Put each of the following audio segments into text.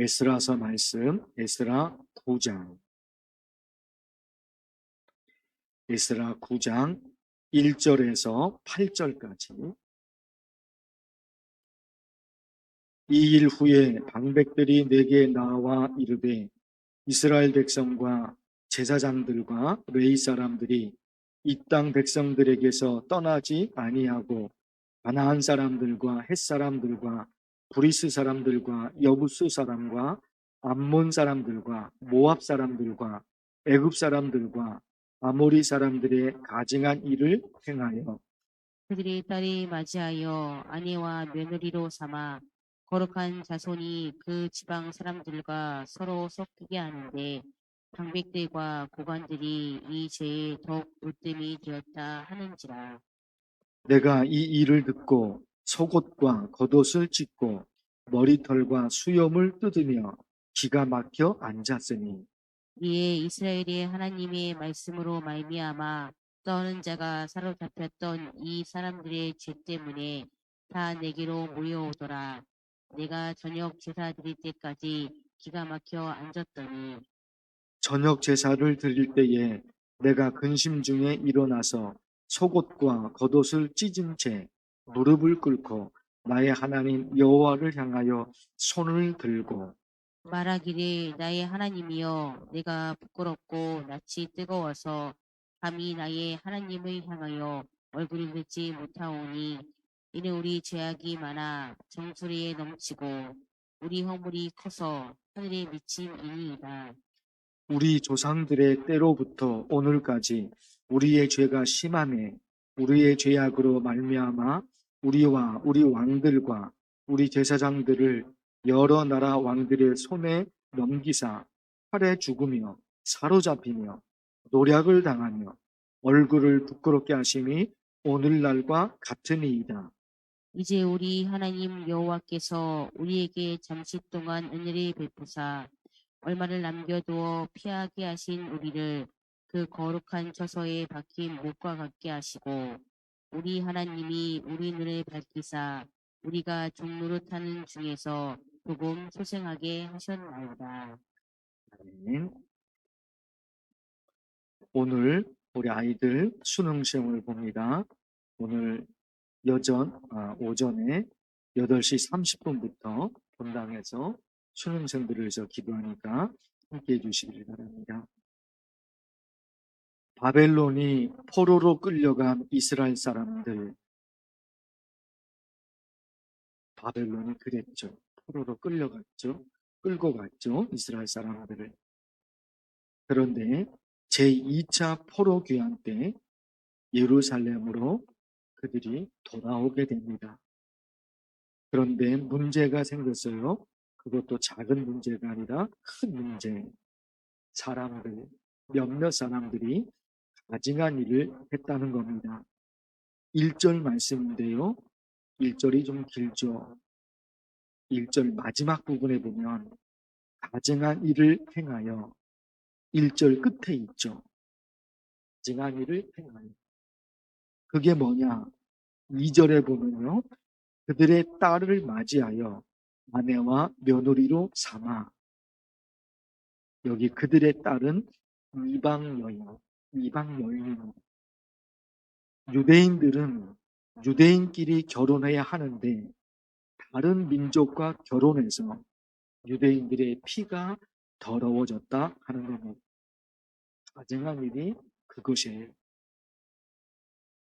에스라서 말씀, 에스라 9장. 에스라 9장 1절에서 8절까지. 이 일 후에 방백들이 내게 나와 이르되 이스라엘 백성과 제사장들과 레위 사람들이 이 땅 백성들에게서 떠나지 아니하고 가나안 사람들과 헷 사람들과 브리스 사람들과 여부수 사람과 암몬 사람들과 모압 사람들과 애굽 사람들과 아모리 사람들의 가증한 일을 행하여 그들의 딸이 맞이하여 아내와 며느리로 삼아 거룩한 자손이 그 지방 사람들과 서로 섞이게 하는데 방백들과 고관들이 이 죄에 더욱 으뜸이 되었다 하는지라. 내가 이 일을 듣고 속옷과 겉옷을 찢고 머리털과 수염을 뜯으며 기가 막혀 앉았으니 이에 이스라엘의 하나님의 말씀으로 말미암아 떠는 자가 사로잡혔던 이 사람들의 죄 때문에 다 내게로 모여오더라. 내가 저녁 제사 드릴 때까지 기가 막혀 앉았더니 저녁 제사를 드릴 때에 내가 근심 중에 일어나서 속옷과 겉옷을 찢은 채 무릎을 꿇고 나의 하나님 여호와를 향하여 손을 들고 말하기를 나의 하나님이여 내가 부끄럽고 낯이 뜨거워서 감히 나의 하나님을 향하여 얼굴을 들지 못하오니 이는 우리 죄악이 많아 정수리에 넘치고 우리 허물이 커서 하늘에 미친이니이다. 우리 조상들의 때로부터 오늘까지 우리의 죄가 심하매 우리의 죄악으로 말미암아 우리와 우리 왕들과 우리 제사장들을 여러 나라 왕들의 손에 넘기사 칼에 죽으며 사로잡히며 노략을 당하며 얼굴을 부끄럽게 하심이 오늘날과 같으니이다. 이제 우리 하나님 여호와께서 우리에게 잠시 동안 은혜를 베푸사 얼마를 남겨두어 피하게 하신 우리를 그 거룩한 처소에 박힌 못과 같게 하시고 우리 하나님이 우리 눈을 밝히사 우리가 종노릇하는 중에서 조금 소생하게 하셨나이다. 아멘. 오늘 우리 아이들 수능 시험을 봅니다. 오늘 오전에 8시 30분부터 본당에서 수능생들을 위해서 기도하니까 함께 해주시길 바랍니다. 바벨론이 포로로 끌려간 이스라엘 사람들, 바벨론이 그랬죠. 포로로 끌고 갔죠. 이스라엘 사람들을. 그런데 제2차 포로 귀환 때 예루살렘으로 그들이 돌아오게 됩니다. 그런데 문제가 생겼어요. 그것도 작은 문제가 아니라 큰 문제. 몇몇 사람들이 가증한 일을 했다는 겁니다. 1절 말씀인데요. 1절이 좀 길죠. 1절 마지막 부분에 보면 가증한 일을 행하여 1절 끝에 있죠. 가증한 일을 행하여. 그게 뭐냐? 2절에 보면요. 그들의 딸을 맞이하여 아내와 며느리로 삼아. 여기 그들의 딸은 이방 여인. 유대인들은 유대인끼리 결혼해야 하는데 다른 민족과 결혼해서 유대인들의 피가 더러워졌다 하는 겁니다. 가증한 일이 그것이에요.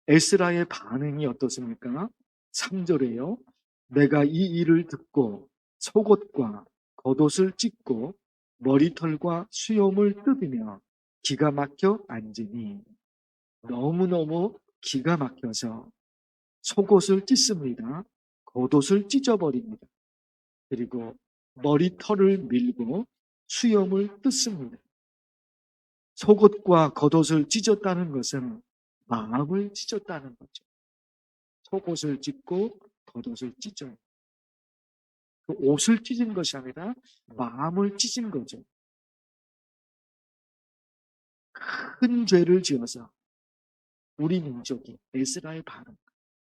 에스라의 반응이 어떻습니까? 3절에요. 내가 이 일을 듣고 속옷과 겉옷을 찢고 머리털과 수염을 뜯으며 기가 막혀 앉으니 너무너무 기가 막혀서 속옷을 찢습니다. 겉옷을 찢어버립니다. 그리고 머리털을 밀고 수염을 뜯습니다. 속옷과 겉옷을 찢었다는 것은 마음을 찢었다는 거죠. 속옷을 찢고 겉옷을 찢어요. 그 옷을 찢은 것이 아니라 마음을 찢은 거죠. 큰 죄를 지어서 우리 민족이 에스라의 반응,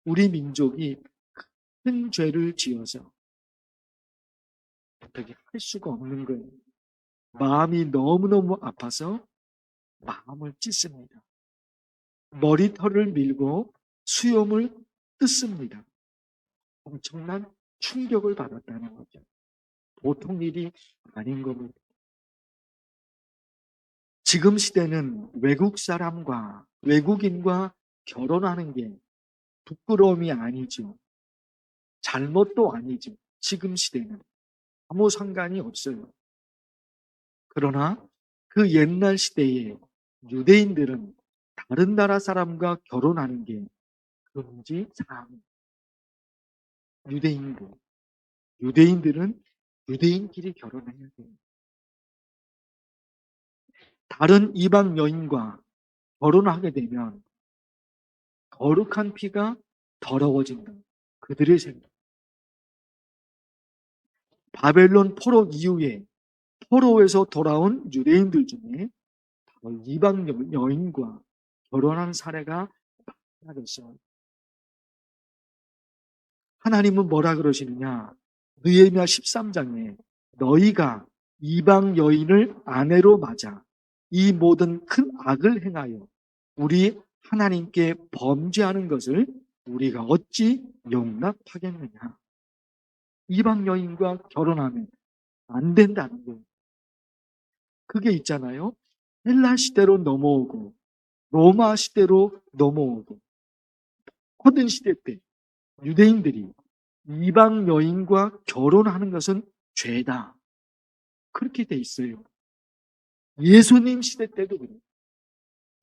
우리 민족이 큰 죄를 지어서 어떻게 할 수가 없는 거예요. 마음이 너무너무 아파서 마음을 찢습니다. 머리털을 밀고 수염을 뜯습니다. 엄청난 충격을 받았다는 거죠. 보통 일이 아닌 겁니다. 지금 시대는 외국 사람과 외국인과 결혼하는 게 부끄러움이 아니죠. 잘못도 아니죠. 지금 시대는 아무 상관이 없어요. 그러나 그 옛날 시대에 유대인들은 다른 나라 사람과 결혼하는 게 금지 사항. 유대인들은 유대인끼리 결혼해야 돼요. 다른 이방 여인과 결혼하게 되면 거룩한 피가 더러워진다. 그들의 생각. 바벨론 포로 이후에 포로에서 돌아온 유대인들 중에 바로 이방 여인과 결혼한 사례가 많아졌어요. 하나님은 뭐라 그러시느냐? 느헤미야 13장에 너희가 이방 여인을 아내로 맞아 이 모든 큰 악을 행하여 우리 하나님께 범죄하는 것을 우리가 어찌 용납하겠느냐? 이방 여인과 결혼하면 안 된다는 거예요. 그게 있잖아요. 헬라 시대로 넘어오고 로마 시대로 넘어오고 고든 시대 때 유대인들이 이방 여인과 결혼하는 것은 죄다. 그렇게 돼 있어요. 예수님 시대 때도 그래요.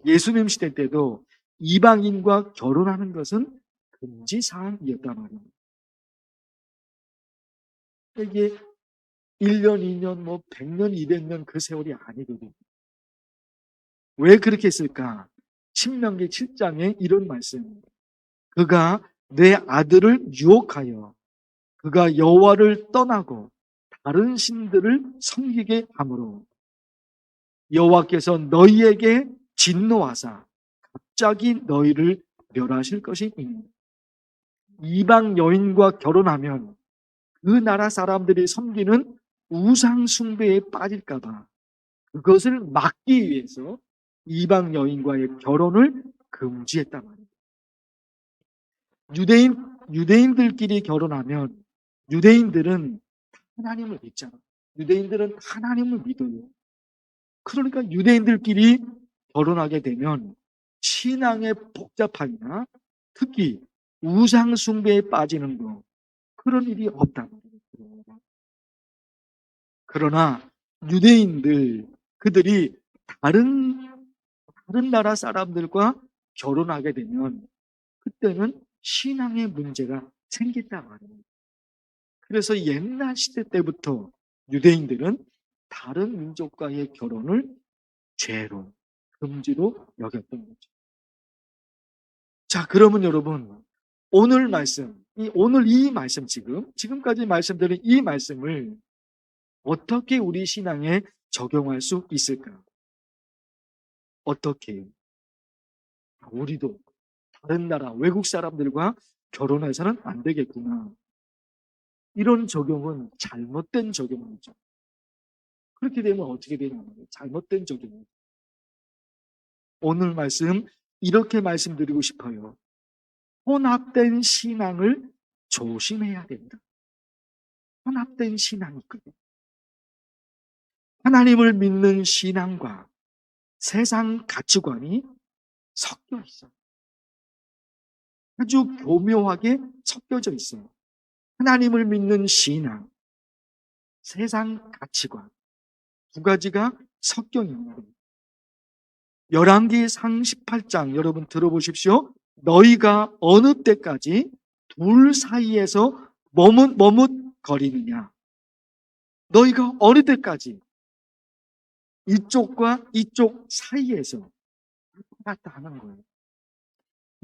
예수님 시대 때도 이방인과 결혼하는 것은 금지 사항이었단 말입니다. 이게 1년, 2년, 100년, 200년 그 세월이 아니거든요. 왜 그렇게 했을까? 신명기 7장에 이런 말씀입니다. 그가 내 아들을 유혹하여 그가 여호와를 떠나고 다른 신들을 섬기게 하므로 여호와께서 너희에게 진노하사 갑자기 너희를 멸하실 것이니 이방 여인과 결혼하면 그 나라 사람들이 섬기는 우상 숭배에 빠질까 봐 그것을 막기 위해서 이방 여인과의 결혼을 금지했단 말이에요. 유대인들끼리 결혼하면 유대인들은 하나님을 믿잖아요. 유대인들은 하나님을 믿어요. 그러니까 유대인들끼리 결혼하게 되면 신앙의 복잡함이나 특히 우상 숭배에 빠지는 거 그런 일이 없단 말이에요. 그러나 유대인들 그들이 다른 나라 사람들과 결혼하게 되면 그때는 신앙의 문제가 생긴단 말이에요. 그래서 옛날 시대 때부터 유대인들은 다른 민족과의 결혼을 죄로, 금지로 여겼던 거죠. 자, 그러면 여러분, 오늘 이 말씀 지금까지 말씀드린 이 말씀을 어떻게 우리 신앙에 적용할 수 있을까? 어떻게? 우리도 다른 나라, 외국 사람들과 결혼해서는 안 되겠구나. 이런 적용은 잘못된 적용이죠. 그렇게 되면 어떻게 되냐면 잘못된 적용이죠. 오늘 말씀 이렇게 말씀드리고 싶어요. 혼합된 신앙을 조심해야 된다. 혼합된 신앙이 있거든요. 하나님을 믿는 신앙과 세상 가치관이 섞여 있어요. 아주 교묘하게 섞여져 있어요. 하나님을 믿는 신앙, 세상 가치관 두 가지가 섞여 있는 거예요. 열왕기상 18장 여러분 들어보십시오. 너희가 어느 때까지 둘 사이에서 머뭇거리느냐? 너희가 어느 때까지 이쪽과 이쪽 사이에서 왔다 하는 거예요.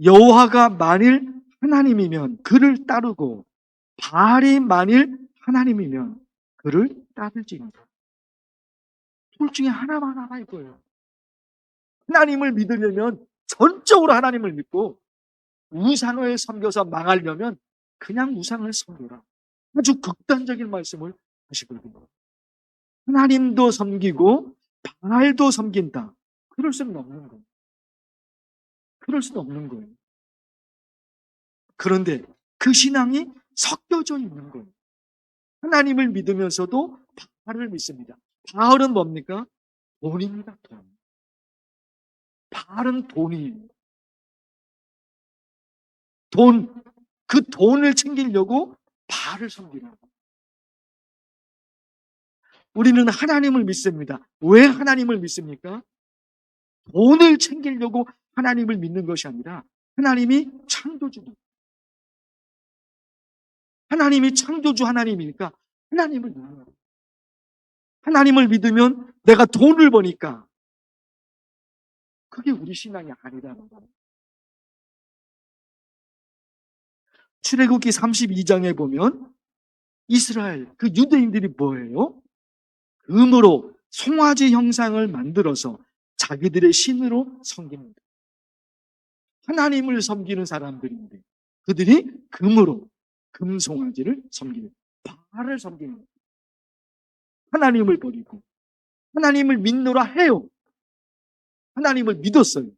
여호와가 만일 하나님이면 그를 따르고 바알이 만일 하나님이면 그를 따르지니라. 둘 중에 하나만 하나일 거예요. 하나님을 믿으려면 전적으로 하나님을 믿고 우상을 섬겨서 망하려면 그냥 우상을 섬겨라. 아주 극단적인 말씀을 하시거든요. 하나님도 섬기고 바알도 섬긴다. 그럴 수는 없는 거예요. 그럴 수는 없는 거예요. 그런데 그 신앙이 섞여져 있는 거예요. 하나님을 믿으면서도 바알을 믿습니다. 바알은 뭡니까? 돈입니다. 돈. 바알은 돈이에요. 돈. 그 돈을 챙기려고 바알을 섬기는 거예요. 우리는 하나님을 믿습니다. 왜 하나님을 믿습니까? 돈을 챙기려고 하나님을 믿는 것이 아니라 하나님이 창조주입니다. 하나님이 창조주 하나님이니까 하나님을 믿는 거예요. 하나님을 믿으면 내가 돈을 버니까 그게 우리 신앙이 아니라는 거예요. 출애굽기 32장에 보면 이스라엘, 그 유대인들이 뭐예요? 금으로 송아지 형상을 만들어서 자기들의 신으로 섬깁니다. 하나님을 섬기는 사람들인데 그들이 금으로 금송아지를 섬깁니다. 바알을 섬깁니다. 하나님을 버리고 하나님을 믿노라 해요. 하나님을 믿었어요.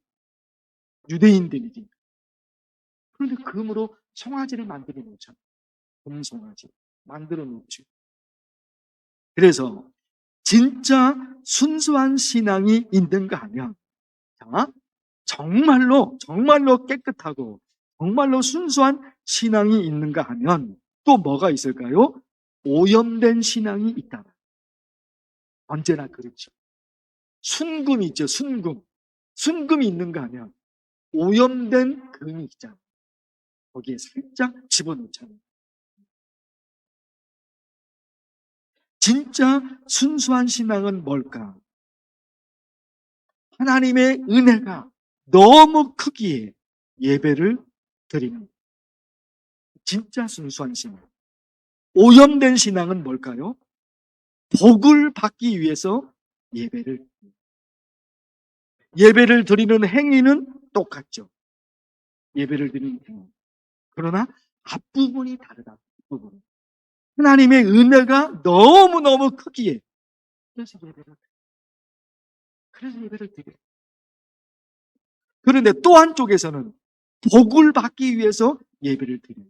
유대인들이지. 그런데 금으로 송아지를 만들어 놓잖아요. 금송아지 만들어 놓죠. 그래서 진짜 순수한 신앙이 있는가 하면, 자, 정말로 깨끗하고 정말로 순수한 신앙이 있는가 하면 또 뭐가 있을까요? 오염된 신앙이 있다. 언제나 그렇죠. 순금이 있죠. 순금이 있는가 하면 오염된 금이 있잖아요. 거기에 살짝 집어넣잖아요. 진짜 순수한 신앙은 뭘까? 하나님의 은혜가 너무 크기에 예배를 드리는 진짜 순수한 신앙. 오염된 신앙은 뭘까요? 복을 받기 위해서 예배를 드리는 행위는 똑같죠. 예배를 드리는 행위. 그러나 앞부분이 다르다. 앞부분. 하나님의 은혜가 너무너무 크기에 그래서 예배를 드려요. 그런데 또 한쪽에서는 복을 받기 위해서 예배를 드려요.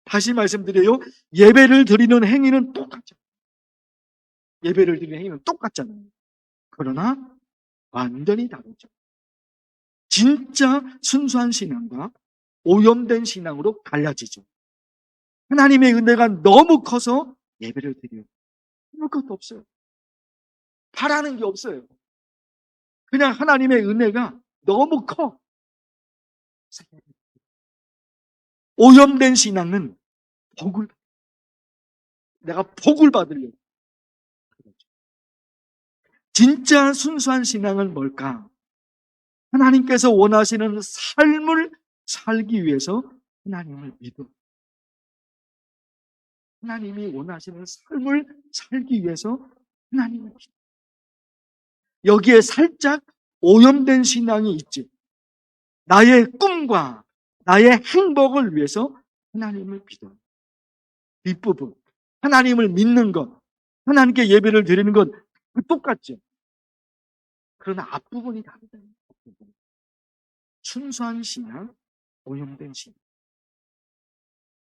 다시 말씀드려요. 예배를 드리는 행위는 똑같죠. 예배를 드리는 행위는 똑같잖아요. 그러나 완전히 다르죠. 진짜 순수한 신앙과 오염된 신앙으로 갈라지죠. 하나님의 은혜가 너무 커서 예배를 드려요. 아무것도 없어요. 바라는 게 없어요. 그냥 하나님의 은혜가 너무 커. 오염된 신앙은 내가 복을 받으려고. 진짜 순수한 신앙은 뭘까? 하나님께서 원하시는 삶을 살기 위해서 하나님을 믿어. 하나님이 원하시는 삶을 살기 위해서 하나님을 믿어. 여기에 살짝 오염된 신앙이 있지. 나의 꿈과 나의 행복을 위해서 하나님을 믿어. 뒷부분, 하나님을 믿는 것, 하나님께 예배를 드리는 것 똑같죠. 그러나 앞부분이 다르다. 순수한 신앙, 오염된 신앙.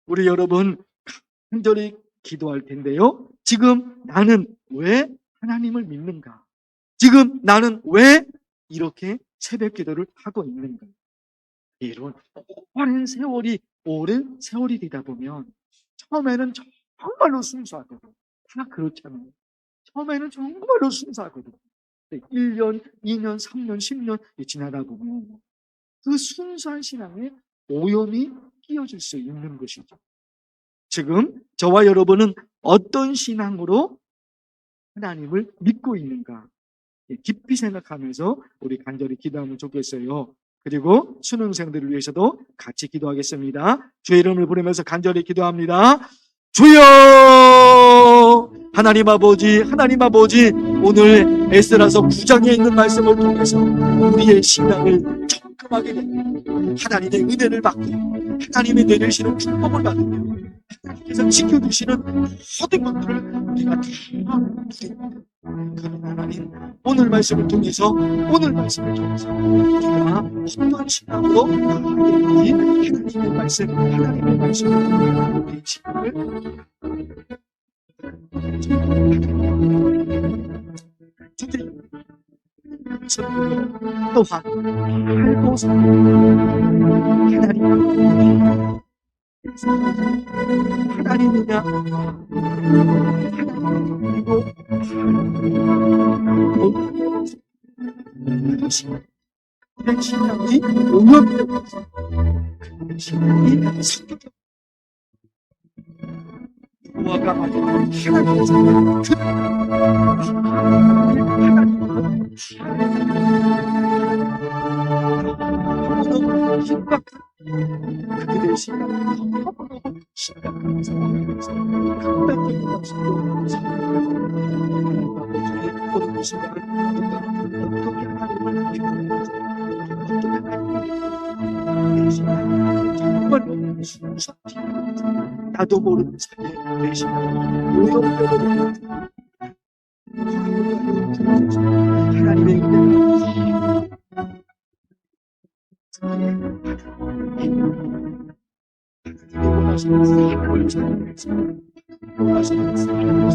우리 여러분 간절히 기도할 텐데요. 지금 나는 왜 하나님을 믿는가? 지금 나는 왜 이렇게 새벽 기도를 하고 있는가? 이런 오랜 세월이 되다 보면 처음에는 정말로 순수하거든. 다 그렇잖아요. 처음에는 정말로 순수하거든. 1년, 2년, 3년, 10년 지나다 보면 그 순수한 신앙에 오염이 끼어질 수 있는 것이죠. 지금 저와 여러분은 어떤 신앙으로 하나님을 믿고 있는가? 깊이 생각하면서 우리 간절히 기도하면 좋겠어요. 그리고 수능생들을 위해서도 같이 기도하겠습니다. 주의 이름을 부르면서 간절히 기도합니다. 주여! 하나님 아버지, 오늘 에스라서 9장에 있는 말씀을 통해서 우리의 신앙을 깔끔하게 하나님의 은혜를 받고 하나님의 내리시는 축복을 받으며 하나님께서 지켜주시는 모든 것들을 우리가 다 누립니다. 그런 하나님, 오늘 말씀을 통해서 우리가 어떠한 신앙으로 나아가야지 하나님의 말씀을 우리 신앙을 또한 알고서 하나님이냐 그리고 내 신앙이 오염되고 내 신앙이 섞여 여호와가 말하는 하나님의 너무너무 심각한 그들의 신앙이 너무너무 심각한 상황에서 극단적인 방식으로 하나님과 우리의 모든 신앙을 어떻게 하나님을 믿는지 어떻게 하나님을 내 신앙이 정말로 순수하지 나도 모르는 사이에 내 신앙이 오염되고 하나님의 은혜를 원하시는 삶을 살면서 원하시는 삶을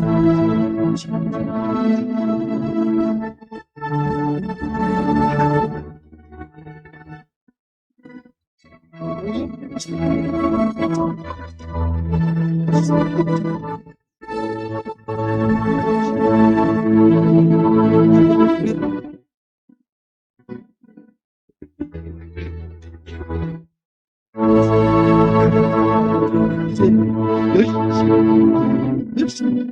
이제 열심히